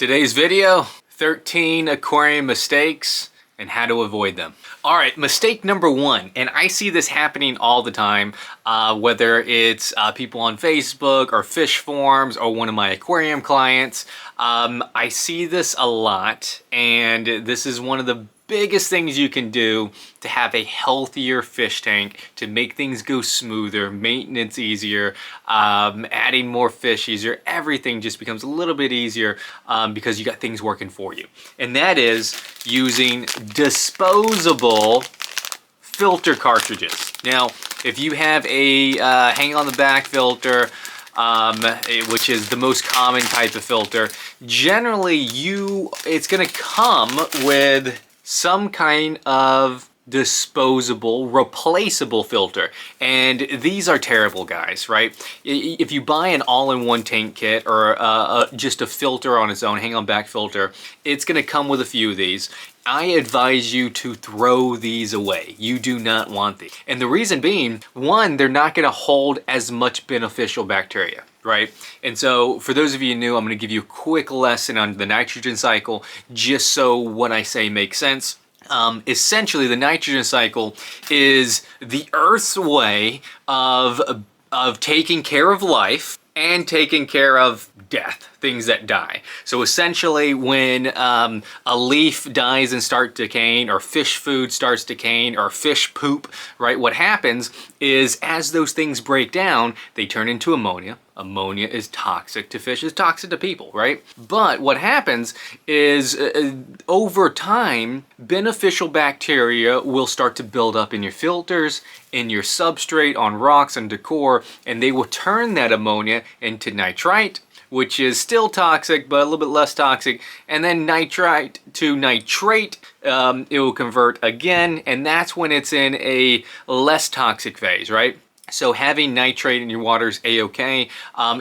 Today's video, 13 aquarium mistakes and how to avoid them. All right, mistake number one, and I see this happening all the time, whether it's people on Facebook or fish forums or one of my aquarium clients. I see this a lot, and this is one of the biggest things you can do to have a healthier fish tank, to make things go smoother, maintenance easier, adding more fish easier. Everything just becomes a little bit easier because you got things working for you. And that is using disposable filter cartridges. Now, if you have a hang on the back filter, which is the most common type of filter, generally it's gonna come with some kind of disposable, replaceable filter. And these are terrible, guys, right? If you buy an all-in-one tank kit or just a filter on its own, hang-on back filter, it's gonna come with a few of these. I advise you to throw these away. You do not want these. And the reason being, one, they're not gonna hold as much beneficial bacteria, right? And so for those of you new, I'm gonna give you a quick lesson on the nitrogen cycle, just so what I say makes sense. Essentially, the nitrogen cycle is the Earth's way of taking care of life and taking care of death, things that die. So essentially, when a leaf dies and starts decaying, or fish food starts decaying, or fish poop, right, what happens is as those things break down, they turn into ammonia. Ammonia is toxic to fish, is toxic to people, right? But what happens is over time, beneficial bacteria will start to build up in your filters, in your substrate, on rocks and decor, and they will turn that ammonia into nitrite, which is still toxic, but a little bit less toxic, and then nitrite to nitrate, it will convert again, and that's when it's in a less toxic phase, right? So having nitrate in your water is a-okay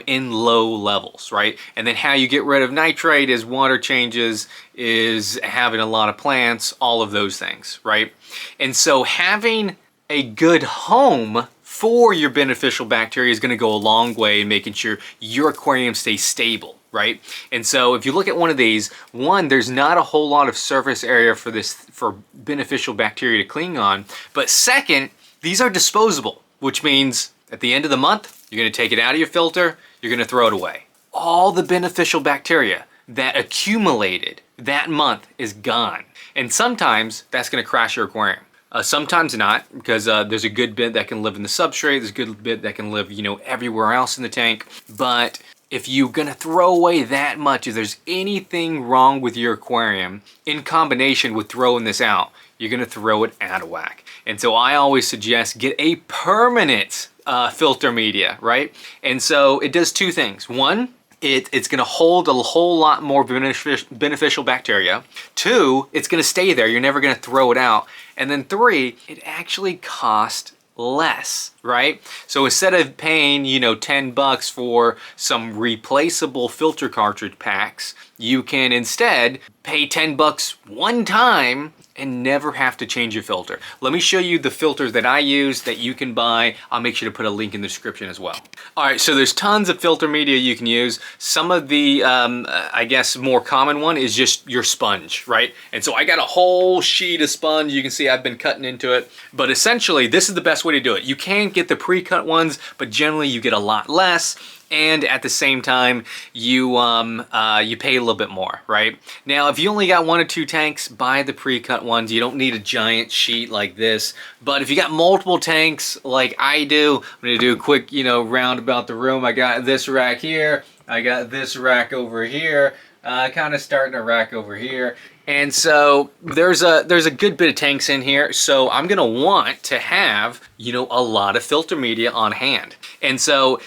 in low levels, right? And then how you get rid of nitrate is water changes, is having a lot of plants, all of those things, right? And so having a good home for your beneficial bacteria is gonna go a long way in making sure your aquarium stays stable, right? And so if you look at one of these, one, there's not a whole lot of surface area for beneficial bacteria to cling on, but second, these are disposable, which means at the end of the month, you're gonna take it out of your filter, you're gonna throw it away. All the beneficial bacteria that accumulated that month is gone. And sometimes that's gonna crash your aquarium. Sometimes not, because there's a good bit that can live in the substrate, there's a good bit that can live, everywhere else in the tank. But if you're gonna throw away that much, if there's anything wrong with your aquarium, in combination with throwing this out, you're gonna throw it out of whack. And so I always suggest get a permanent filter media, right? And so it does two things. One, it's gonna hold a whole lot more beneficial bacteria. Two, it's gonna stay there. You're never gonna throw it out. And then three, it actually costs less, right? So instead of paying, $10 for some replaceable filter cartridge packs, you can instead pay $10 one time and never have to change your filter. Let me show you the filters that I use that you can buy. I'll make sure to put a link in the description as well. All right, so there's tons of filter media you can use. Some of the, I guess, more common one is just your sponge, right? And so I got a whole sheet of sponge. You can see I've been cutting into it. But essentially, this is the best way to do it. You can get the pre-cut ones, but generally you get a lot less. And at the same time, you pay a little bit more, right? Now, if you only got one or two tanks, buy the pre-cut ones. You don't need a giant sheet like this. But if you got multiple tanks like I do, I'm gonna do a quick, round about the room. I got this rack here. I got this rack over here. Kind of starting a rack over here. And so there's a good bit of tanks in here. So I'm gonna want to have, a lot of filter media on hand. And so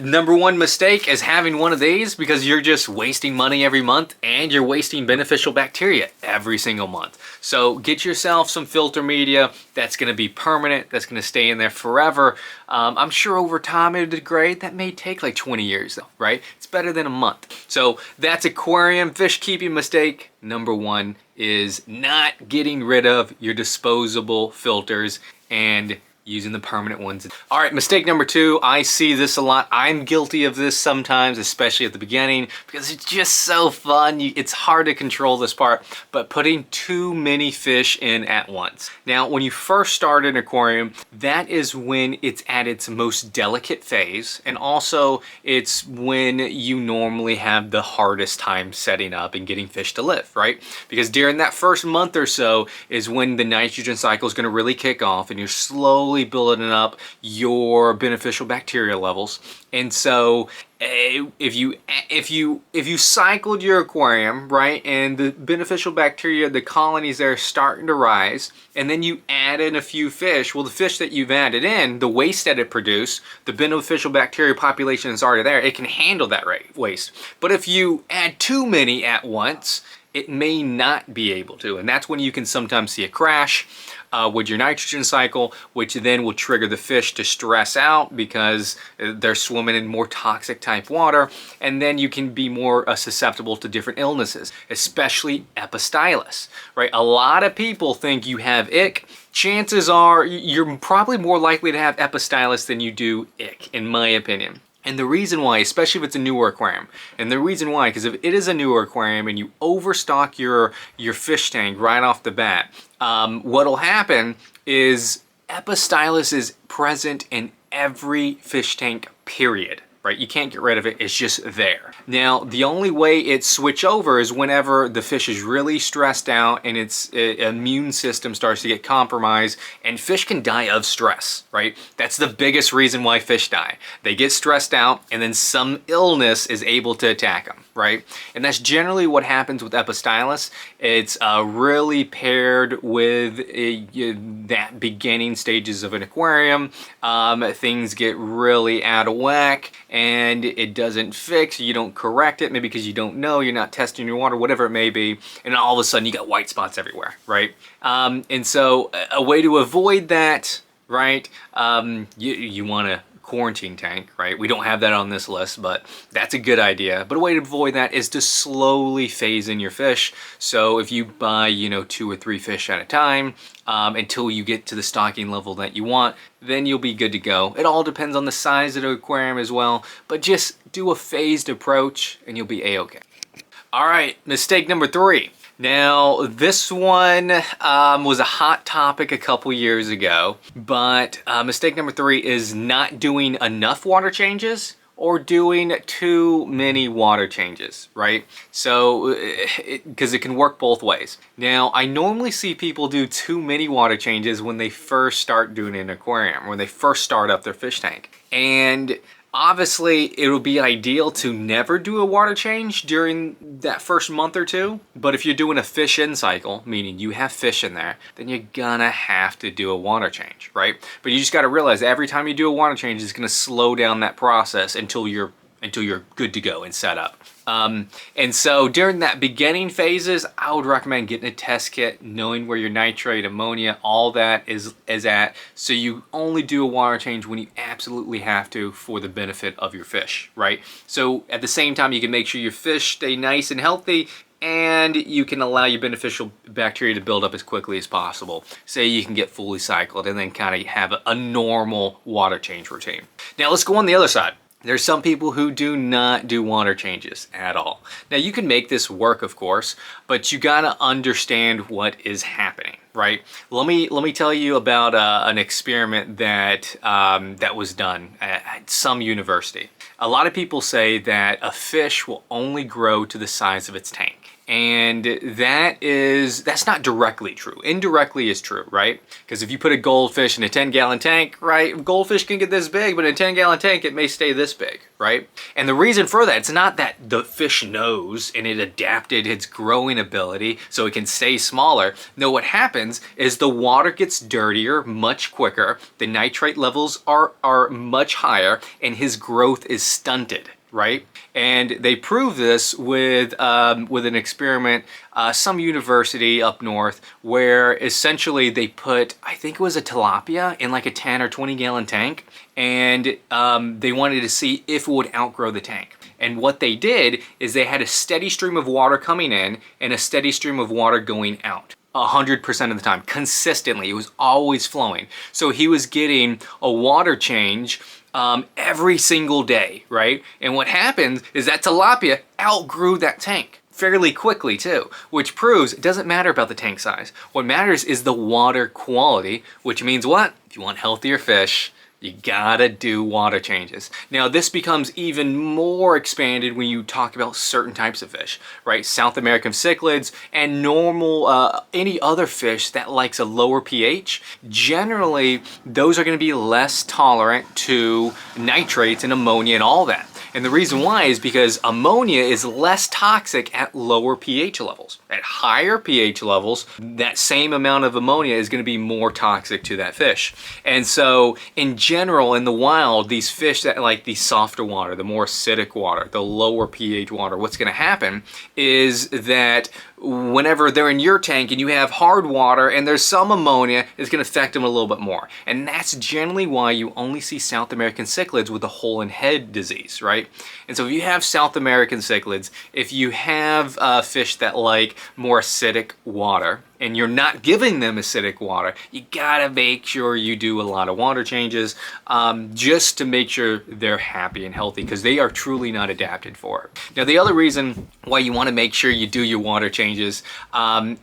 number one mistake is having one of these, because you're just wasting money every month and you're wasting beneficial bacteria every single month. So get yourself some filter media that's gonna be permanent, that's gonna stay in there forever. I'm sure over time it'll degrade. That may take like 20 years though, right? It's better than a month. So that's aquarium fish keeping mistake number one, is not getting rid of your disposable filters and using the permanent ones. All right, mistake number 2, I see this a lot. I'm guilty of this sometimes, especially at the beginning, because it's just so fun. It's hard to control this part, but putting too many fish in at once. Now, when you first start an aquarium, that is when it's at its most delicate phase, and also it's when you normally have the hardest time setting up and getting fish to live, right? Because during that first month or so is when the nitrogen cycle is going to really kick off, and you're slowly building up your beneficial bacteria levels. And so if you cycled your aquarium, right, and the beneficial bacteria, the colonies there are starting to rise, and then you add in a few fish, well, the fish that you've added in, the waste that it produced, the beneficial bacteria population is already there, it can handle that waste. But if you add too many at once, it may not be able to, and that's when you can sometimes see a crash with your nitrogen cycle, which then will trigger the fish to stress out because they're swimming in more toxic type water, and then you can be more susceptible to different illnesses, especially Epistylis, right? A lot of people think you have ick. Chances are you're probably more likely to have Epistylis than you do ick, in my opinion. And the reason why, especially if it's a newer aquarium, and the reason why, because if it is a newer aquarium and you overstock your fish tank right off the bat, what'll happen is Epistylis is present in every fish tank, period. Right? You can't get rid of it, it's just there. Now, the only way it switch over is whenever the fish is really stressed out and its immune system starts to get compromised, and fish can die of stress, right? That's the biggest reason why fish die. They get stressed out and then some illness is able to attack them, right? And that's generally what happens with Epistylis. It's really paired with that beginning stages of an aquarium. Things get really out of whack, and it doesn't fix, you don't correct it, maybe because you don't know, you're not testing your water, whatever it may be, and all of a sudden you got white spots everywhere, right? And so a way to avoid that, right, you want a quarantine tank, right? We don't have that on this list, but that's a good idea. But a way to avoid that is to slowly phase in your fish. So if you buy, 2 or 3 fish at a time, until you get to the stocking level that you want, then you'll be good to go. It all depends on the size of the aquarium as well, but just do a phased approach and you'll be a-okay. All right, mistake number 3. Now, this one was a hot topic a couple years ago, but mistake number 3 is not doing enough water changes or doing too many water changes, right? So, because it can work both ways. Now, I normally see people do too many water changes when they first start doing an aquarium, when they first start up their fish tank. And obviously, it would be ideal to never do a water change during that first month or 2. But if you're doing a fish in cycle, meaning you have fish in there, then you're gonna have to do a water change, right? But you just gotta realize every time you do a water change, it's gonna slow down that process until you're good to go and set up. And so during that beginning phases, I would recommend getting a test kit, knowing where your nitrate, ammonia, all that is at, so you only do a water change when you absolutely have to for the benefit of your fish, right? So at the same time, you can make sure your fish stay nice and healthy, and you can allow your beneficial bacteria to build up as quickly as possible. Say you can get fully cycled and then kind of have a normal water change routine. Now let's go on the other side. There's some people who do not do water changes at all. Now you can make this work, of course, but you gotta understand what is happening, right? Let me tell you about an experiment that that was done at some university. A lot of people say that a fish will only grow to the size of its tank. And that's not directly true. Indirectly is true, right? Because if you put a goldfish in a 10-gallon tank, right, goldfish can get this big, but in a 10-gallon tank, it may stay this big, right? And the reason for that, it's not that the fish knows and it adapted its growing ability so it can stay smaller. No, what happens is the water gets dirtier much quicker, the nitrate levels are much higher, and his growth is stunted, right? And they prove this with an experiment, some university up north, where essentially they put, I think it was a tilapia in like a 10 or 20 gallon tank, and they wanted to see if it would outgrow the tank. And what they did is they had a steady stream of water coming in and a steady stream of water going out. 100% of the time, consistently. It was always flowing. So he was getting a water change every single day, right? And what happens is that tilapia outgrew that tank fairly quickly too, which proves it doesn't matter about the tank size. What matters is the water quality, which means what? If you want healthier fish, you gotta do water changes. Now this becomes even more expanded when you talk about certain types of fish, right? South American cichlids and normal, any other fish that likes a lower pH, generally those are gonna be less tolerant to nitrates and ammonia and all that. And the reason why is because ammonia is less toxic at lower pH levels. At higher pH levels, that same amount of ammonia is going to be more toxic to that fish. And so in general, in the wild, these fish that like the softer water, the more acidic water, the lower pH water, what's going to happen is that whenever they're in your tank and you have hard water and there's some ammonia, it's going to affect them a little bit more. And that's generally why you only see South American cichlids with the hole in head disease, right? And so if you have South American cichlids, if you have fish that like more acidic water, and you're not giving them acidic water, you gotta make sure you do a lot of water changes just to make sure they're happy and healthy, because they are truly not adapted for it. Now the other reason why you want to make sure you do your water changes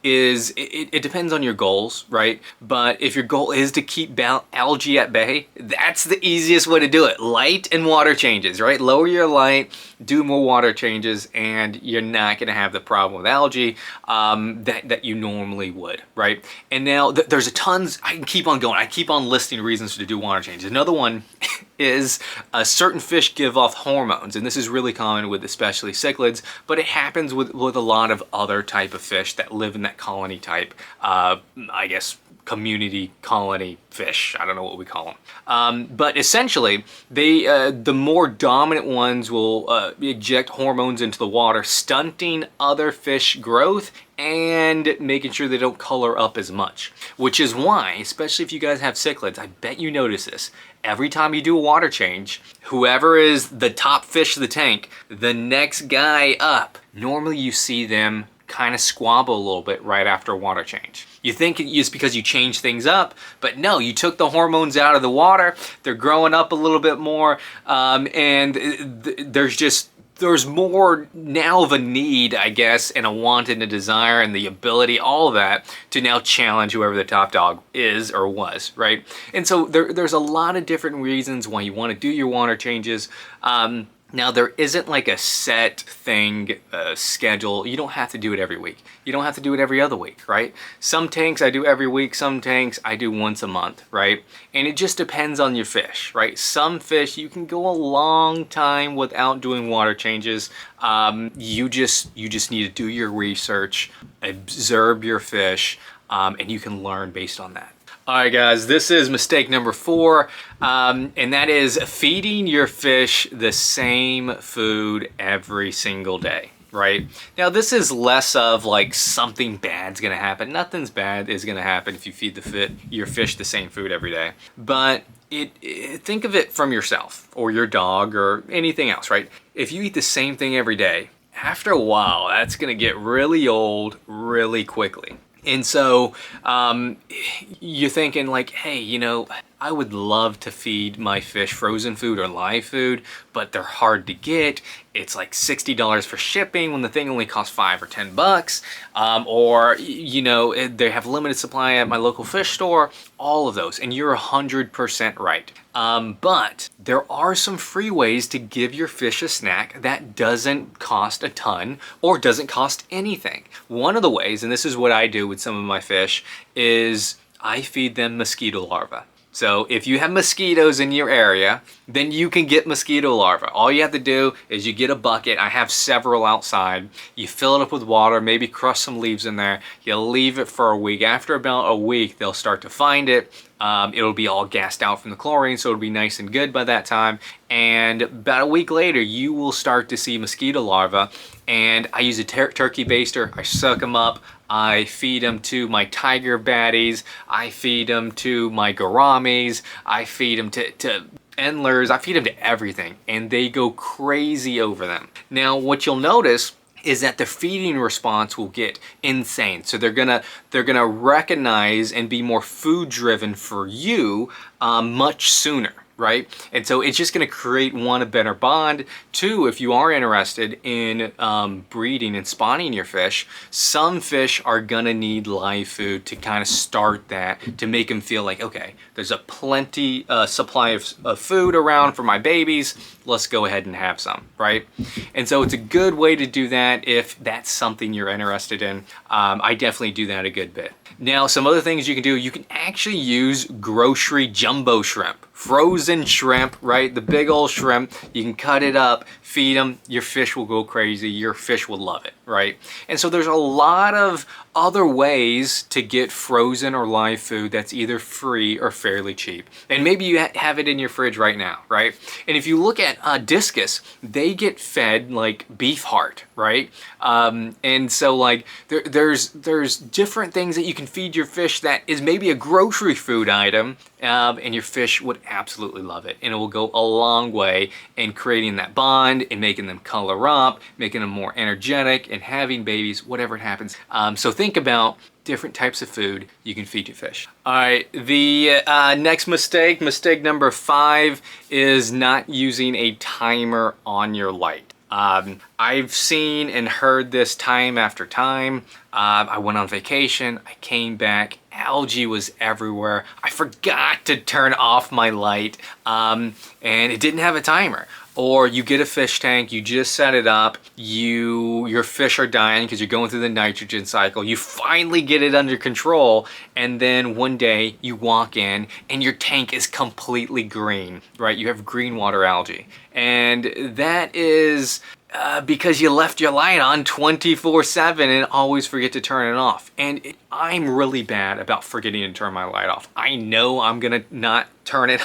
is it depends on your goals, right? But if your goal is to keep algae at bay, that's the easiest way to do it. Light and water changes, right? Lower your light, do more water changes, and you're not gonna have the problem with algae that you normally would, right? And now there's a tons, I can keep on going. I keep on listing reasons to do water changes. Another one is certain fish give off hormones, and this is really common with especially cichlids, but it happens with a lot of other type of fish that live in that colony type, I guess, community colony fish. I don't know what we call them. But essentially, the more dominant ones will eject hormones into the water, stunting other fish growth and making sure they don't color up as much. Which is why, especially if you guys have cichlids, I bet you notice this. Every time you do a water change, whoever is the top fish of the tank, the next guy up, normally you see them kind of squabble a little bit right after a water change. You think it's because you change things up, but no, you took the hormones out of the water, they're growing up a little bit more, and there's more now of a need, I guess, and a want and a desire and the ability, all of that, to now challenge whoever the top dog is or was, right? And so there's a lot of different reasons why you want to do your water changes. Now, there isn't like a set thing, schedule. You don't have to do it every week. You don't have to do it every other week, right? Some tanks I do every week, some tanks I do once a month, right? And it just depends on your fish, right? Some fish, you can go a long time without doing water changes. You just need to do your research, observe your fish, and you can learn based on that. All right, guys, this is mistake number 4, and that is feeding your fish the same food every single day, right? Now, this is less of like something bad's gonna happen. Nothing's bad is gonna happen if you feed your fish the same food every day. But think of it from yourself or your dog or anything else, right? If you eat the same thing every day, after a while, that's gonna get really old really quickly. And so you're thinking like, hey, you know, I would love to feed my fish frozen food or live food, but they're hard to get. It's like $60 for shipping when the thing only costs $5 or $10. Or, you know, they have limited supply at my local fish store, all of those. And you're 100% right. But there are some free ways to give your fish a snack that doesn't cost a ton or doesn't cost anything. One of the ways, and this is what I do with some of my fish, is I feed them mosquito larvae. So if you have mosquitoes in your area, then you can get mosquito larvae. All you have to do is you get a bucket. I have several outside. You fill it up with water, maybe crush some leaves in there. You leave it for a week. After about a week, they'll start to find it. It'll be all gassed out from the chlorine, so it'll be nice and good by that time. And about a week later, you will start to see mosquito larvae. And I use a turkey baster. I suck them up. I feed them to my tiger baddies. I feed them to my gouramis. I feed them to endlers. I feed them to everything, and they go crazy over them. Now, what you'll notice is that the feeding response will get insane. So they're gonna recognize and be more food driven for you much sooner, right? And so it's just going to create, one, a better bond. Two, if you are interested in breeding and spawning your fish, some fish are going to need live food to kind of start that, to make them feel like, okay, there's a plenty supply of food around for my babies. Let's go ahead and have some, right? And so it's a good way to do that if that's something you're interested in. I definitely do that a good bit. Now, some other things you can do, you can actually use grocery jumbo shrimp, frozen shrimp, right? The big old shrimp, you can cut it up, feed them, your fish will go crazy, your fish will love it, right? And so there's a lot of other ways to get frozen or live food that's either free or fairly cheap. And maybe you have it in your fridge right now, right? And if you look at discus, they get fed like beef heart, right? And so like there's different things that you can feed your fish that is maybe a grocery food item, and your fish would absolutely love it. And it will go a long way in creating that bond and making them color up, making them more energetic and having babies, whatever it happens. So think about different types of food you can feed your fish. All right, the next mistake number 5 is not using a timer on your light. I've seen and heard this time after time. I went on vacation, I came back, algae was everywhere. I forgot to turn off my light, and it didn't have a timer. Or you get a fish tank, you just set it up, your fish are dying because you're going through the nitrogen cycle, you finally get it under control, and then one day you walk in and your tank is completely green, right? You have green water algae. And that is because you left your light on 24/7 and always forget to turn it off. And I'm really bad about forgetting to turn my light off. I know I'm gonna not turn it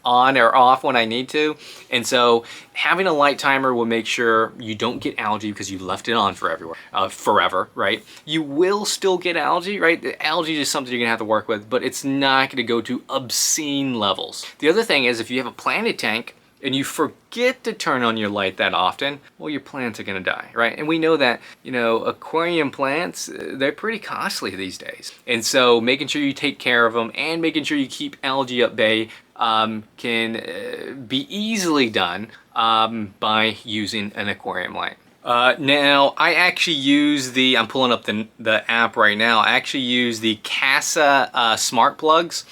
on or off when I need to. And so having a light timer will make sure you don't get algae because you left it on forever, right? You will still get algae, right? The algae is something you're gonna have to work with, but it's not gonna go to obscene levels. The other thing is, if you have a planted tank and you forget to turn on your light that often, well, your plants are gonna die, right? And we know that, aquarium plants, they're pretty costly these days. And so making sure you take care of them and making sure you keep algae at bay can be easily done by using an aquarium light. Now, I actually use I'm pulling up the app right now, I actually use the Casa smart plugs.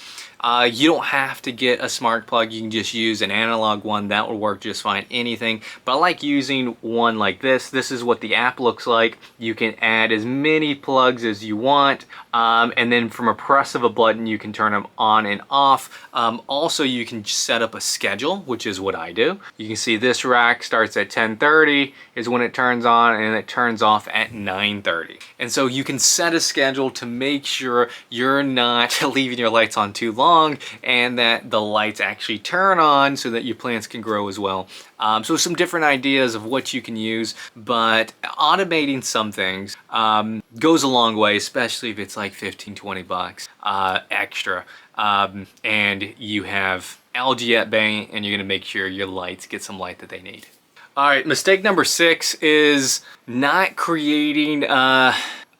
You don't have to get a smart plug, you can just use an analog one, that will work just fine, anything. But I like using one like this. This is what the app looks like. You can add as many plugs as you want, and then from a press of a button you can turn them on and off. Also, you can set up a schedule, which is what I do. You can see this rack starts at 10:30 is when it turns on, and it turns off at 9:30. And so you can set a schedule to make sure you're not leaving your lights on too long, and that the lights actually turn on so that your plants can grow as well. So some different ideas of what you can use, but automating some things goes a long way, especially if it's like 15-20 bucks extra, and you have algae at bay and you're gonna make sure your lights get some light that they need. All right, mistake number 6 is not creating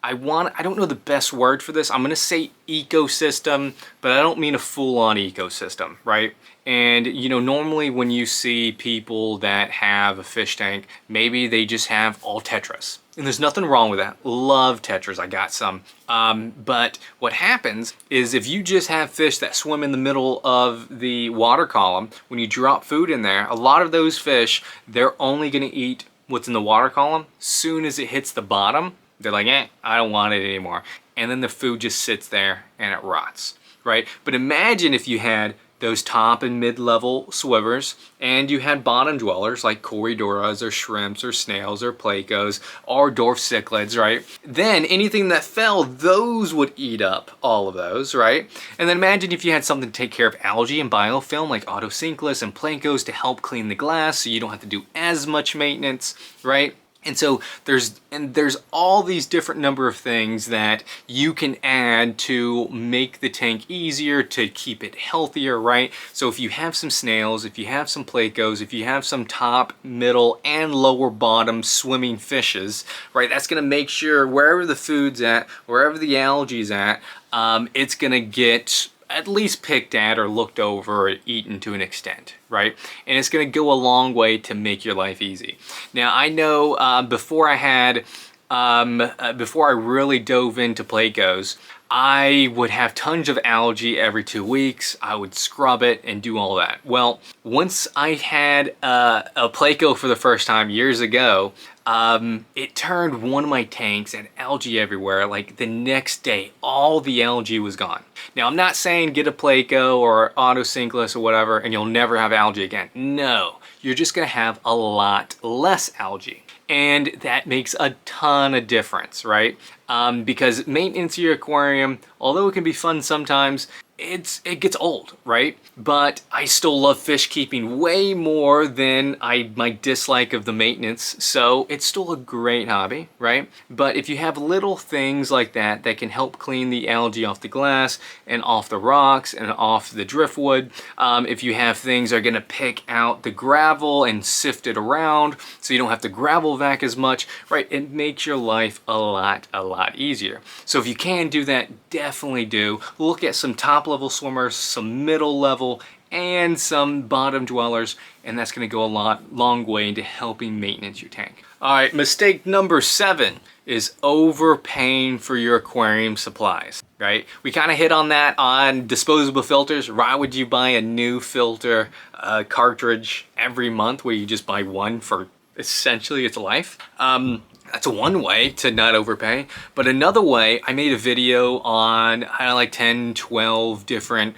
I don't know the best word for this. I'm gonna say ecosystem, but I don't mean a full-on ecosystem, right? And normally when you see people that have a fish tank, maybe they just have all tetras. And there's nothing wrong with that. Love tetras, I got some. But what happens is, if you just have fish that swim in the middle of the water column, when you drop food in there, a lot of those fish, they're only gonna eat what's in the water column. Soon as it hits the bottom, they're like, I don't want it anymore. And then the food just sits there and it rots, right? But imagine if you had those top and mid-level swimmers and you had bottom dwellers like corydoras or shrimps or snails or plecos or dwarf cichlids, right? Then anything that fell, those would eat up all of those, right? And then imagine if you had something to take care of algae and biofilm like autocinclus and plecos to help clean the glass so you don't have to do as much maintenance, right? And so there's all these different number of things that you can add to make the tank easier, to keep it healthier, right? So if you have some snails, if you have some plecos, if you have some top, middle, and lower bottom swimming fishes, right, that's gonna make sure wherever the food's at, wherever the algae's at, it's gonna get at least picked at or looked over or eaten to an extent, right? And it's gonna go a long way to make your life easy. Now I know before I really dove into Plecos, I would have tons of algae every 2 weeks. I would scrub it and do all that. Well, once I had a Pleco for the first time years ago, it turned one of my tanks and algae everywhere. Like the next day, all the algae was gone. Now, I'm not saying get a Pleco or auto sinkless or whatever and you'll never have algae again. No, you're just gonna have a lot less algae. And that makes a ton of difference, right? Because maintenance of your aquarium, although it can be fun sometimes, it gets old, right? But I still love fish keeping way more than my dislike of the maintenance, so it's still a great hobby, right? But if you have little things like that that can help clean the algae off the glass and off the rocks and off the driftwood, if you have things that are gonna pick out the gravel and sift it around so you don't have to gravel vac as much, right? It makes your life a lot easier. So if you can do that, definitely do. Look at some top level swimmers, some middle level, and some bottom dwellers, and that's going to go a long way into helping maintenance your tank. All right, mistake number 7 is overpaying for your aquarium supplies, right? We kind of hit on that on disposable filters. Why would you buy a new filter cartridge every month where you just buy one for essentially its life? That's one way to not overpay. But another way, I made a video on like 10, 12 different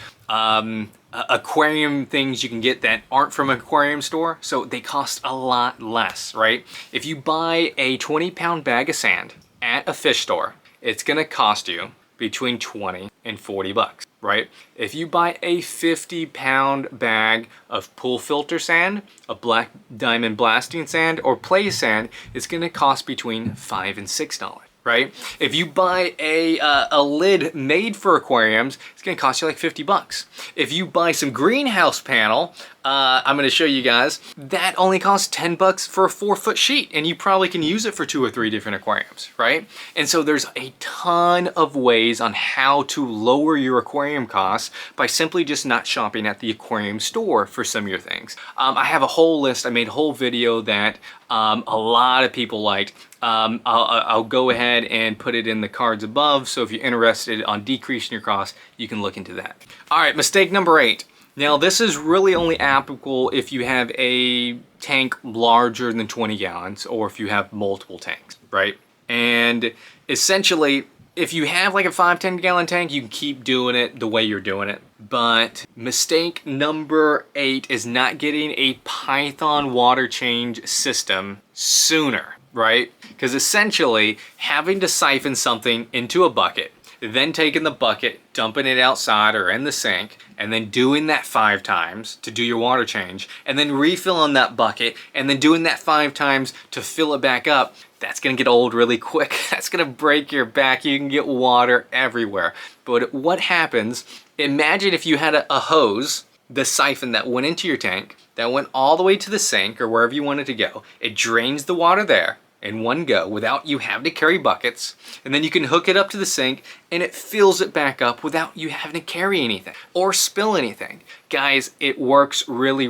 aquarium things you can get that aren't from an aquarium store. So they cost a lot less, right? If you buy a 20-pound bag of sand at a fish store, it's gonna cost you between 20 and 40 bucks, right? If you buy a 50-pound bag of pool filter sand, a black diamond blasting sand, or play sand, it's gonna cost between $5 and $6, right? If you buy a lid made for aquariums, it's gonna cost you like 50 bucks. If you buy some greenhouse panel, I'm gonna show you guys, that only costs 10 bucks for a 4-foot sheet, and you probably can use it for 2 or 3 different aquariums, right? And so there's a ton of ways on how to lower your aquarium costs by simply just not shopping at the aquarium store for some of your things. I have a whole list, I made a whole video that a lot of people liked. I'll go ahead and put it in the cards above, so if you're interested on decreasing your costs, you can look into that. All right, mistake number 8. Now this is really only applicable if you have a tank larger than 20 gallons or if you have multiple tanks, right? And essentially, if you have like a 5-10 gallon tank, you can keep doing it the way you're doing it. But mistake number 8 is not getting a Python water change system sooner, right? Because essentially, having to siphon something into a bucket, then taking the bucket, dumping it outside or in the sink, and then doing that 5 times to do your water change, and then refilling that bucket, and then doing that 5 times to fill it back up, that's gonna get old really quick. That's gonna break your back. You can get water everywhere. But what happens, imagine if you had a hose, the siphon that went into your tank, that went all the way to the sink or wherever you want it to go. It drains the water there in one go without you having to carry buckets, and then you can hook it up to the sink and it fills it back up without you having to carry anything or spill anything. Guys, it works really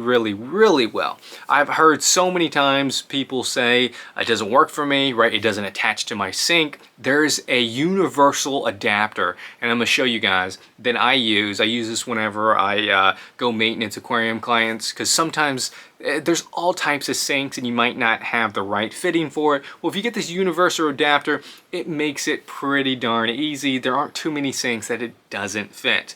well. I've heard so many times people say it doesn't work for me, right? It doesn't attach to my sink. There's a universal adapter, and I'm gonna show you guys that I use. This whenever I go maintenance aquarium clients, because sometimes there's all types of sinks and you might not have the right fitting for it. Well, if you get this universal adapter, it makes it pretty darn easy. There aren't too many sinks that it doesn't fit.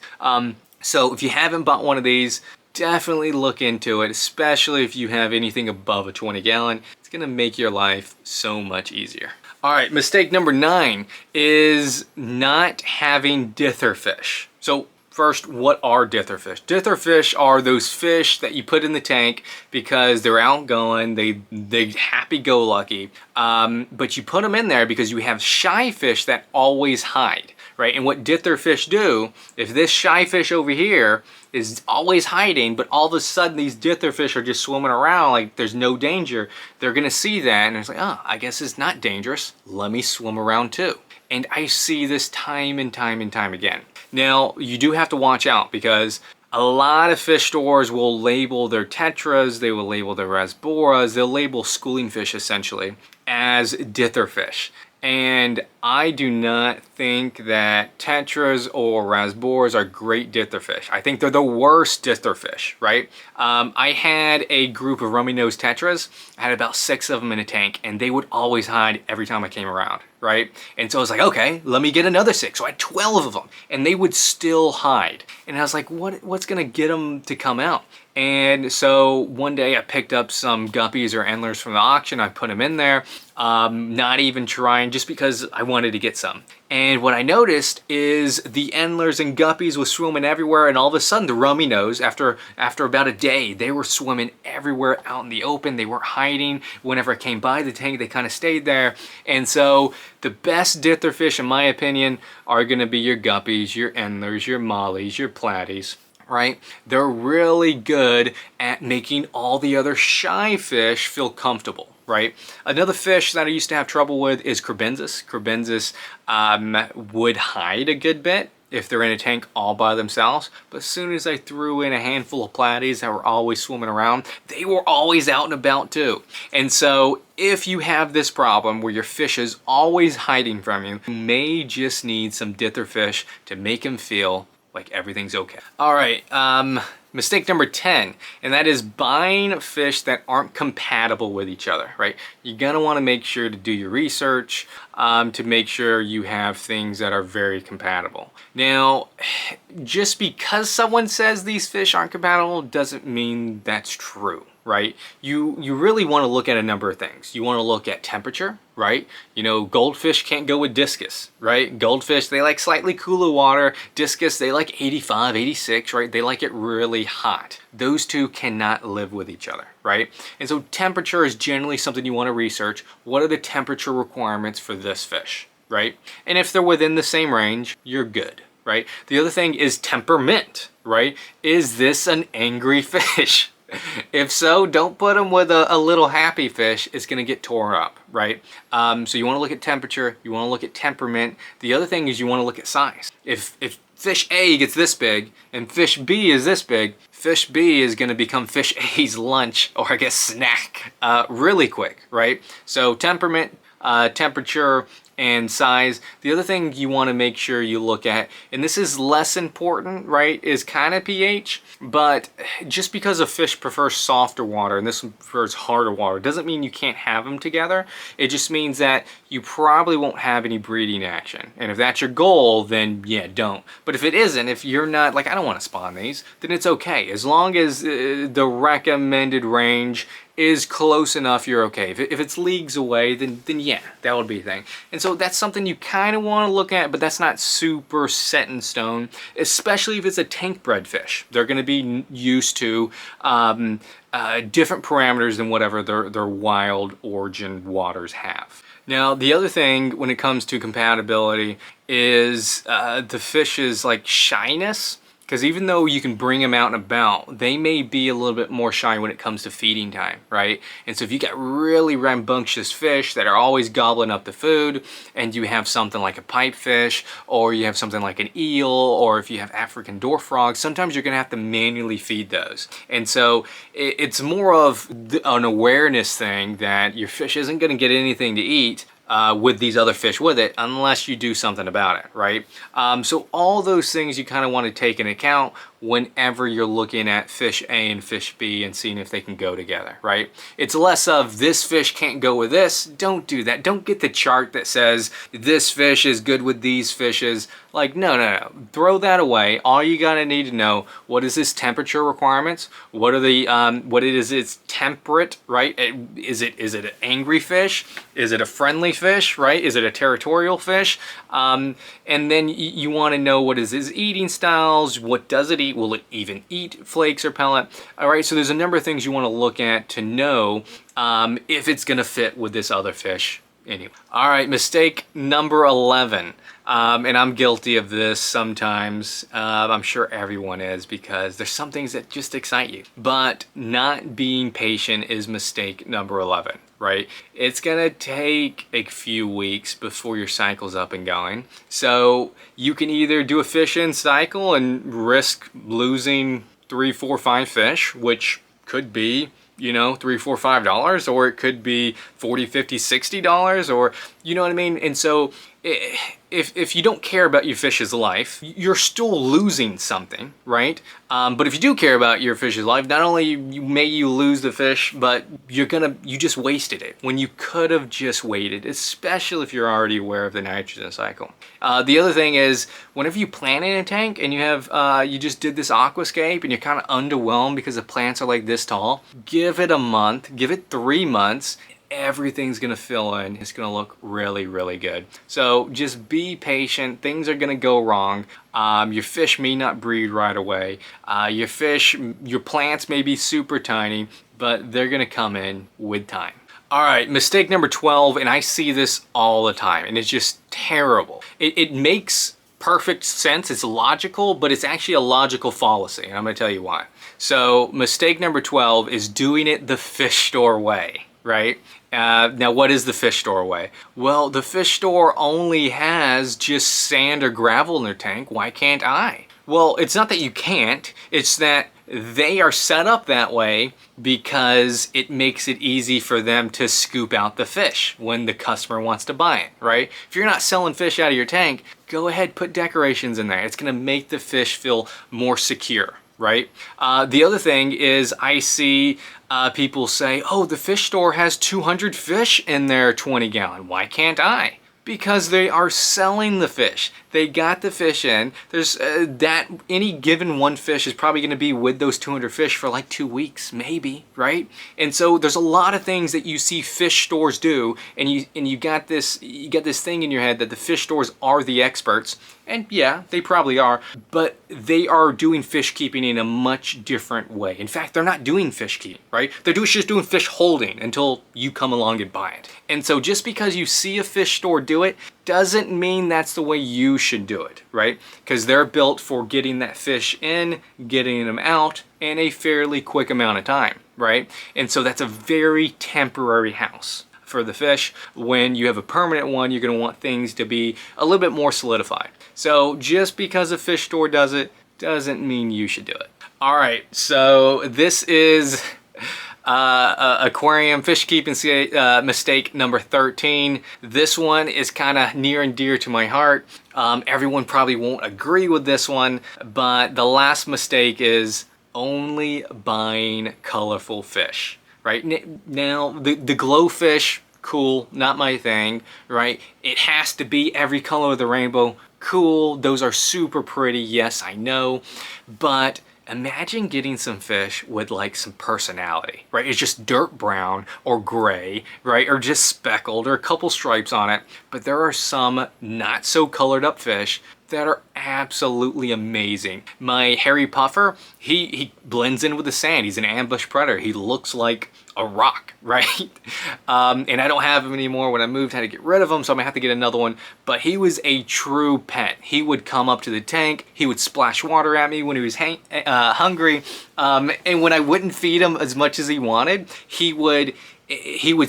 So if you haven't bought one of these, definitely look into it, especially if you have anything above a 20 gallon. It's gonna make your life so much easier. All right, mistake number 9 is not having Dther fish. So First, what are Dther fish? Dther fish are those fish that you put in the tank because they're outgoing, they happy-go-lucky, but you put them in there because you have shy fish that always hide, right? And what Dther fish do, if this shy fish over here is always hiding, but all of a sudden these Dther fish are just swimming around like there's no danger, they're gonna see that and it's like, oh, I guess it's not dangerous. Let me swim around too. And I see this time and time and time again. Now, you do have to watch out because a lot of fish stores will label their tetras, they will label their rasboras, they'll label schooling fish essentially as Dther fish. And I do not think that tetras or rasboras are great Dther fish. I think they're the worst Dther fish, right? I had a group of rummy-nosed tetras. I had about 6 of them in a tank, and they would always hide every time I came around, right? And so I was like, okay, let me get another 6. So I had 12 of them, and they would still hide. And I was like, what's gonna get them to come out? And so one day I picked up some guppies or endlers from the auction. I put them in there, not even trying, just because I wanted to get some. And what I noticed is the endlers and guppies was swimming everywhere, and all of a sudden the rummy nose, after about a day, they were swimming everywhere out in the open. They weren't hiding. Whenever I came by the tank, they kind of stayed there. And so the best Dther fish, in my opinion, are gonna be your guppies, your endlers, your mollies, your platies. Right? They're really good at making all the other shy fish feel comfortable, right? Another fish that I used to have trouble with is Carbensis. Carbensis would hide a good bit if they're in a tank all by themselves, but as soon as I threw in a handful of platies that were always swimming around, they were always out and about too. And so if you have this problem where your fish is always hiding from you, you may just need some Dther fish to make them feel like everything's okay. All right, mistake number 10, and that is buying fish that aren't compatible with each other, right? You're gonna wanna make sure to do your research to make sure you have things that are very compatible. Now, just because someone says these fish aren't compatible doesn't mean that's true, right? You really want to look at a number of things. You want to look at temperature, right? You know, goldfish can't go with discus, right? Goldfish, they like slightly cooler water. Discus, they like 85, 86, right? They like it really hot. Those two cannot live with each other, right? And so temperature is generally something you want to research. What are the temperature requirements for this fish, right? And if they're within the same range, you're good, right? The other thing is temperament, right? Is this an angry fish? If so, don't put them with a little happy fish. It's going to get tore up, right? So you want to look at temperature. You want to look at temperament. The other thing is you want to look at size. If fish A gets this big and fish B is this big, fish B is going to become fish A's lunch, or I guess snack, really quick, right? So temperament, temperature, and size. The other thing you want to make sure you look at, and this is less important, right, is kind of pH, but just because a fish prefers softer water and this one prefers harder water doesn't mean you can't have them together. It just means that you probably won't have any breeding action. And if that's your goal, then yeah, don't. But if it isn't, if you're not like, I don't want to spawn these, then it's okay. As long as the recommended range is close enough, you're okay. If it's leagues away, then yeah, that would be a thing. And so that's something you kind of want to look at, but that's not super set in stone, especially if it's a tank bred fish. They're going to be used to different parameters than whatever their wild origin waters have. Now, the other thing when it comes to compatibility is the fish's like shyness. Because even though you can bring them out and about, they may be a little bit more shy when it comes to feeding time, right? And so if you got really rambunctious fish that are always gobbling up the food, and you have something like a pipefish, or you have something like an eel, or if you have African dwarf frogs, sometimes you're gonna have to manually feed those. And so it's more of an awareness thing that your fish isn't gonna get anything to eat with these other fish with it unless you do something about it, right? So all those things you kind of want to take into account whenever you're looking at fish A and fish B and seeing if they can go together, right? It's less of this fish can't go with this. Don't do that. Don't get the chart that says this fish is good with these fishes. Like, no. Throw that away. All you gotta need to know, what is this temperature requirements? What are the, what it is, it's temperate, right? Is it an angry fish? Is it a friendly fish, right? Is it a territorial fish? And then you wanna know what is his eating styles, what does it eat? Will it even eat flakes or pellet? All right, so there's a number of things you wanna look at to know if it's gonna fit with this other fish. Anyway. All right, mistake number 11. And I'm guilty of this sometimes. I'm sure everyone is, because there's some things that just excite you. But not being patient is mistake number 11, right? It's gonna take a few weeks before your cycle's up and going. So you can either do a fish in cycle and risk losing 3, 4, 5 fish, which could be, you know, $3, $4, $5, or it could be $40, $50, $60, or you know what I mean? And so if you don't care about your fish's life, you're still losing something, right? But if you do care about your fish's life, not only may you lose the fish, but you just wasted it when you could have just waited, especially if you're already aware of the nitrogen cycle. The other thing is, whenever you plant in a tank and you have, you just did this aquascape and you're kind of underwhelmed because the plants are like this tall, give it a month, give it 3 months, everything's gonna fill in. It's gonna look really, really good. So just be patient. Things are gonna go wrong. Your fish may not breed right away. Your plants may be super tiny, but they're gonna come in with time. All right, mistake number 12, and I see this all the time, and it's just terrible. It makes perfect sense, it's logical, but it's actually a logical fallacy, and I'm gonna tell you why. So mistake number 12 is doing it the fish store way, right? Now, what is the fish store way? Well, the fish store only has just sand or gravel in their tank. Why can't I? Well, it's not that you can't, it's that they are set up that way because it makes it easy for them to scoop out the fish when the customer wants to buy it, right? If you're not selling fish out of your tank, go ahead, put decorations in there. It's gonna make the fish feel more secure, right? The other thing is, I see people say, oh, the fish store has 200 fish in their 20-gallon. Why can't I? Because they are selling the fish. They got the fish in. There's any given one fish is probably gonna be with those 200 fish for like 2 weeks, maybe, right? And so there's a lot of things that you see fish stores do, and you got this thing in your head that the fish stores are the experts. And yeah, they probably are, but they are doing fish keeping in a much different way. In fact, they're not doing fish keeping, right? They're just doing fish holding until you come along and buy it. And so just because you see a fish store do it, doesn't mean that's the way you should do it, right? Because they're built for getting that fish in, getting them out in a fairly quick amount of time, right? And so that's a very temporary house for the fish. When you have a permanent one, you're gonna want things to be a little bit more solidified. So just because a fish store does it, doesn't mean you should do it. All right, so this is aquarium fish keeping mistake number 13. This one is kind of near and dear to my heart. Everyone probably won't agree with this one, but the last mistake is only buying colorful fish, right? Now, the glowfish, cool, not my thing, right? It has to be every color of the rainbow, cool, those are super pretty, yes, I know, but imagine getting some fish with like some personality, right? It's just dirt brown or gray, right? Or just speckled or a couple stripes on it. But there are some not so colored up fish that are absolutely amazing. My hairy puffer, he blends in with the sand. He's an ambush predator. He looks like a rock, right? And I don't have him anymore. When I moved, I had to get rid of him, so I'm gonna have to get another one. But he was a true pet. He would come up to the tank. He would splash water at me when he was hungry. And when I wouldn't feed him as much as he wanted, he would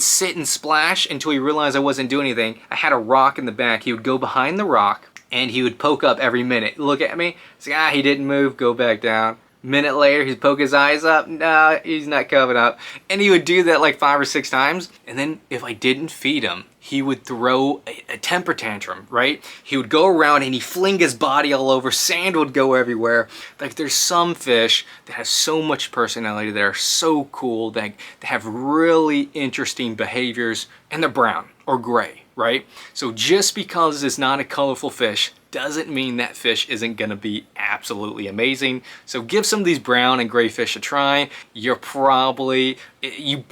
sit and splash until he realized I wasn't doing anything. I had a rock in the back. He would go behind the rock and he would poke up every minute. Look at me, say, he didn't move, go back down. Minute later, he'd poke his eyes up. No, he's not coming up. And he would do that like 5 or 6 times. And then if I didn't feed him, he would throw a temper tantrum, right? He would go around and he'd fling his body all over, sand would go everywhere. Like there's some fish that have so much personality, that are so cool, that have really interesting behaviors, and they're brown or gray, right? So just because it's not a colorful fish doesn't mean that fish isn't gonna be absolutely amazing. So give some of these brown and gray fish a try. You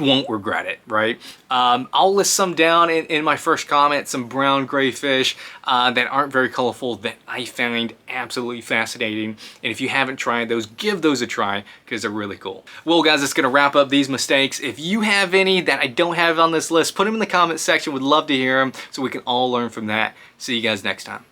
won't regret it, right? I'll list some down in my first comment, some brown gray fish that aren't very colorful that I find absolutely fascinating. And if you haven't tried those, give those a try because they're really cool. Well guys, that's gonna wrap up these mistakes. If you have any that I don't have on this list, put them in the comment section. Would love to hear them so we can all learn from that. See you guys next time.